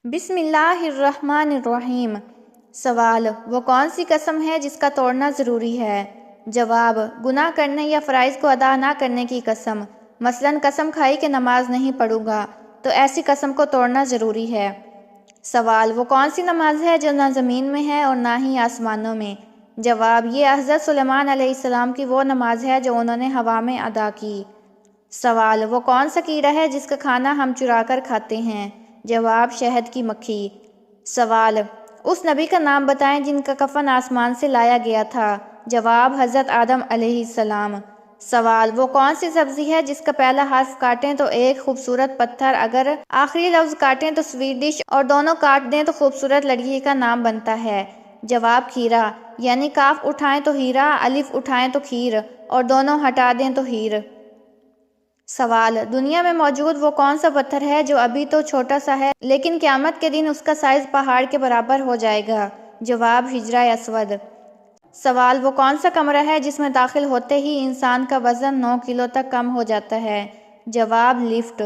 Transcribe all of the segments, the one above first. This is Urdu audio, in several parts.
بسم اللہ الرحمن الرحیم۔ سوال: وہ کون سی قسم ہے جس کا توڑنا ضروری ہے؟ جواب: گناہ کرنے یا فرائض کو ادا نہ کرنے کی قسم، مثلاً قسم کھائی کہ نماز نہیں پڑھوں گا تو ایسی قسم کو توڑنا ضروری ہے۔ سوال: وہ کون سی نماز ہے جو نہ زمین میں ہے اور نہ ہی آسمانوں میں؟ جواب: یہ حضرت سلیمان علیہ السلام کی وہ نماز ہے جو انہوں نے ہوا میں ادا کی۔ سوال: وہ کون سا کیڑا ہے جس کا کھانا ہم چرا کر کھاتے ہیں؟ جواب: شہد کی مکھی۔ سوال: اس نبی کا نام بتائیں جن کا کفن آسمان سے لایا گیا تھا؟ جواب: حضرت آدم علیہ السلام۔ سوال: وہ کون سی سبزی ہے جس کا پہلا حرف کاٹیں تو ایک خوبصورت پتھر، اگر آخری لفظ کاٹیں تو سویٹ ڈش اور دونوں کاٹ دیں تو خوبصورت لڑکی کا نام بنتا ہے؟ جواب: کھیرا، یعنی کاف اٹھائیں تو ہیرا، الف اٹھائیں تو کھیر اور دونوں ہٹا دیں تو ہیر۔ سوال: دنیا میں موجود وہ کون سا پتھر ہے جو ابھی تو چھوٹا سا ہے لیکن قیامت کے دن اس کا سائز پہاڑ کے برابر ہو جائے گا؟ جواب: حجرہ اسود۔ سوال: وہ کون سا کمرہ ہے جس میں داخل ہوتے ہی انسان کا وزن 9 کلو تک کم ہو جاتا ہے؟ جواب: لفٹ۔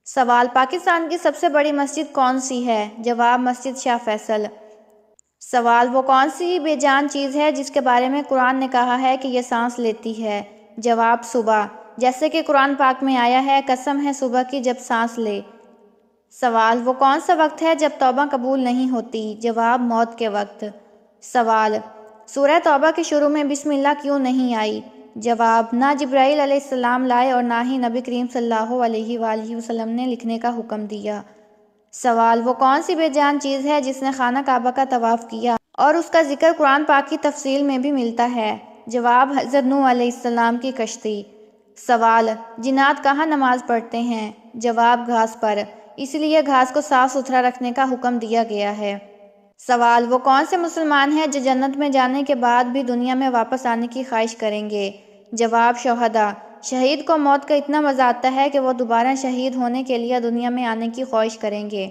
سوال: پاکستان کی سب سے بڑی مسجد کون سی ہے؟ جواب: مسجد شاہ فیصل۔ سوال: وہ کون سی بے جان چیز ہے جس کے بارے میں قرآن نے کہا ہے کہ یہ سانس لیتی ہے؟ جواب: صبح، جیسے کہ قرآن پاک میں آیا ہے، قسم ہے صبح کی جب سانس لے۔ سوال: وہ کون سا وقت ہے جب توبہ قبول نہیں ہوتی؟ جواب: موت کے وقت۔ سوال: سورہ توبہ کے شروع میں بسم اللہ کیوں نہیں آئی؟ جواب: نہ جبرائیل علیہ السلام لائے اور نہ ہی نبی کریم صلی اللہ علیہ وآلہ وسلم نے لکھنے کا حکم دیا۔ سوال: وہ کون سی بے جان چیز ہے جس نے خانہ کعبہ کا طواف کیا اور اس کا ذکر قرآن پاک کی تفصیل میں بھی ملتا ہے؟ جواب: حضرت نوح علیہ السلام کی کشتی۔ سوال: جنات کہاں نماز پڑھتے ہیں؟ جواب: گھاس پر، اس لیے گھاس کو صاف ستھرا رکھنے کا حکم دیا گیا ہے۔ سوال: وہ کون سے مسلمان ہیں جو جنت میں جانے کے بعد بھی دنیا میں واپس آنے کی خواہش کریں گے؟ جواب: شہداء۔ شہید کو موت کا اتنا مزہ آتا ہے کہ وہ دوبارہ شہید ہونے کے لیے دنیا میں آنے کی خواہش کریں گے۔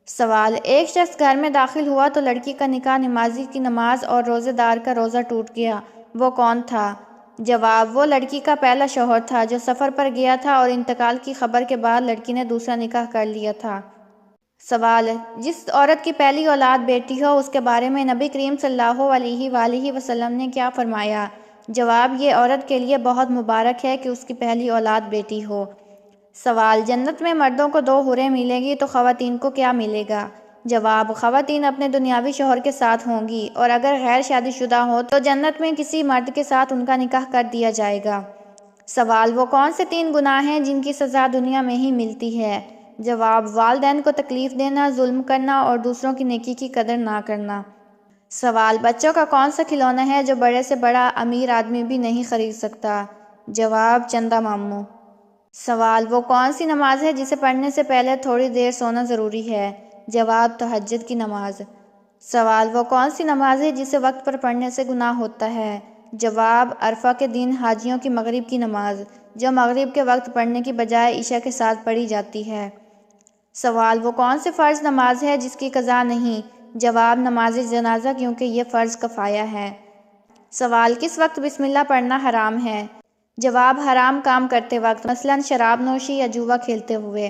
سوال: ایک شخص گھر میں داخل ہوا تو لڑکی کا نکاح، نمازی کی نماز اور روزے دار کا روزہ ٹوٹ گیا، وہ کون تھا؟ جواب: وہ لڑکی کا پہلا شوہر تھا جو سفر پر گیا تھا اور انتقال کی خبر کے بعد لڑکی نے دوسرا نکاح کر لیا تھا۔ سوال: جس عورت کی پہلی اولاد بیٹی ہو اس کے بارے میں نبی کریم صلی اللہ علیہ وآلہ وسلم نے کیا فرمایا؟ جواب: یہ عورت کے لیے بہت مبارک ہے کہ اس کی پہلی اولاد بیٹی ہو۔ سوال: جنت میں مردوں کو 2 حوریں ملیں گی تو خواتین کو کیا ملے گا؟ جواب: خواتین اپنے دنیاوی شوہر کے ساتھ ہوں گی اور اگر غیر شادی شدہ ہوں تو جنت میں کسی مرد کے ساتھ ان کا نکاح کر دیا جائے گا۔ سوال: وہ کون سے 3 گناہ ہیں جن کی سزا دنیا میں ہی ملتی ہے؟ جواب: والدین کو تکلیف دینا، ظلم کرنا اور دوسروں کی نیکی کی قدر نہ کرنا۔ سوال: بچوں کا کون سا کھلونا ہے جو بڑے سے بڑا امیر آدمی بھی نہیں خرید سکتا؟ جواب: چندہ ماموں۔ سوال: وہ کون سی نماز ہے جسے پڑھنے سے پہلے تھوڑی دیر سونا ضروری ہے؟ جواب: تہجد کی نماز۔ سوال: وہ کون سی نماز ہے جسے وقت پر پڑھنے سے گناہ ہوتا ہے؟ جواب: عرفہ کے دن حاجیوں کی مغرب کی نماز، جو مغرب کے وقت پڑھنے کی بجائے عشاء کے ساتھ پڑھی جاتی ہے۔ سوال: وہ کون سی فرض نماز ہے جس کی قضا نہیں؟ جواب: نماز جنازہ، کیونکہ یہ فرض کفایہ ہے۔ سوال: کس وقت بسم اللہ پڑھنا حرام ہے؟ جواب: حرام کام کرتے وقت، مثلاً شراب نوشی یا جوا کھیلتے ہوئے۔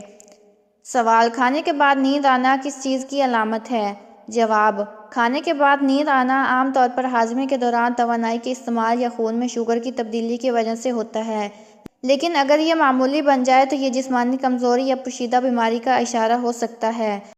سوال: کھانے کے بعد نیند آنا کس چیز کی علامت ہے؟ جواب: کھانے کے بعد نیند آنا عام طور پر ہاضمے کے دوران توانائی کے استعمال یا خون میں شوگر کی تبدیلی کی وجہ سے ہوتا ہے، لیکن اگر یہ معمولی بن جائے تو یہ جسمانی کمزوری یا پوشیدہ بیماری کا اشارہ ہو سکتا ہے۔